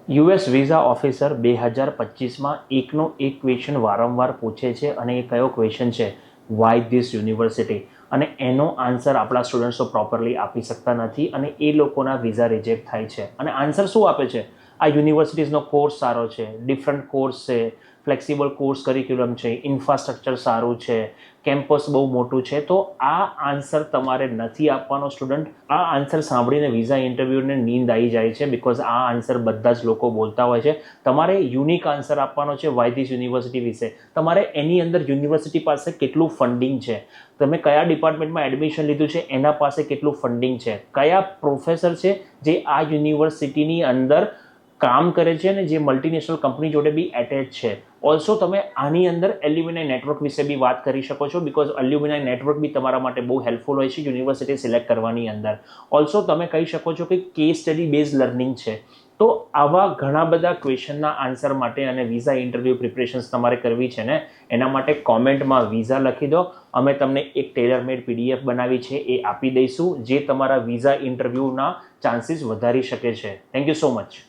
US visa officer 2025માં એકનો એક question વારંવાર પૂછે છે અને એ કયો ક્વેશ્ચન છે, વાય ધીસ યુનિવર્સિટી, અને એનો આન્સર આપણા સ્ટુડન્ટ્સો પ્રોપરલી આપી શકતા નથી અને એ લોકોના વિઝા રિજેક્ટ થાય છે. અને આન્સર શું આપે છે? આ યુનિવર્સિટીઝનો કોર્સ સારો છે, ડિફરન્ટ કોર્સ છે, ફ્લેક્સિબલ કોર્સ કરિક્યુલમ છે, ઇન્ફ્રાસ્ટ્રક્ચર સારું છે, કેમ્પસ બહુ મોટું છે. તો આ આન્સર તમારે નથી આપવાનો સ્ટુડન્ટ. આ આન્સર સાંભળીને વિઝા ઇન્ટરવ્યૂને નીંદ આવી જાય છે, બિકોઝ આ આન્સર બધા જ લોકો બોલતા હોય છે. તમારે યુનિક આન્સર આપવાનો છે વાય ધીસ યુનિવર્સિટી વિશે. તમારે એની અંદર યુનિવર્સિટી પાસે કેટલું ફંડિંગ છે, તમે કયા ડિપાર્ટમેન્ટમાં એડમિશન લીધું છે એના પાસે કેટલું ફંડિંગ છે, કયા પ્રોફેસર છે જે આ યુનિવર્સિટીની અંદર કામ કરે છે અને જે મલ્ટીનેશનલ કંપની જોડે બી એટેચ છે. ઓલ્સો તમે આની અંદર એલ્યુમિનાઈ નેટવર્ક વિશે બી વાત કરી શકો છો, બિકોઝ એલ્યુમિનાઈ નેટવર્ક બી તમારા માટે બહુ હેલ્પફુલ હોય છે યુનિવર્સિટી સિલેક્ટ કરવાની અંદર. ઓલ્સો તમે કહી શકો છો કે કેસ સ્ટડી બેઝ લર્નિંગ છે. તો આવા ઘણા બધા ક્વેશ્ચનના આન્સર માટે અને વિઝા ઇન્ટરવ્યૂ પ્રિપરેશન્સ તમારે કરવી છે ને, એના માટે કોમેન્ટમાં વિઝા લખી દો. અમે તમને એક ટેલર મેડ PDF બનાવી છે, એ આપી દઈશું, જે તમારા વિઝા ઇન્ટરવ્યૂના ચાન્સીસ વધારી શકે છે. Thank you so much.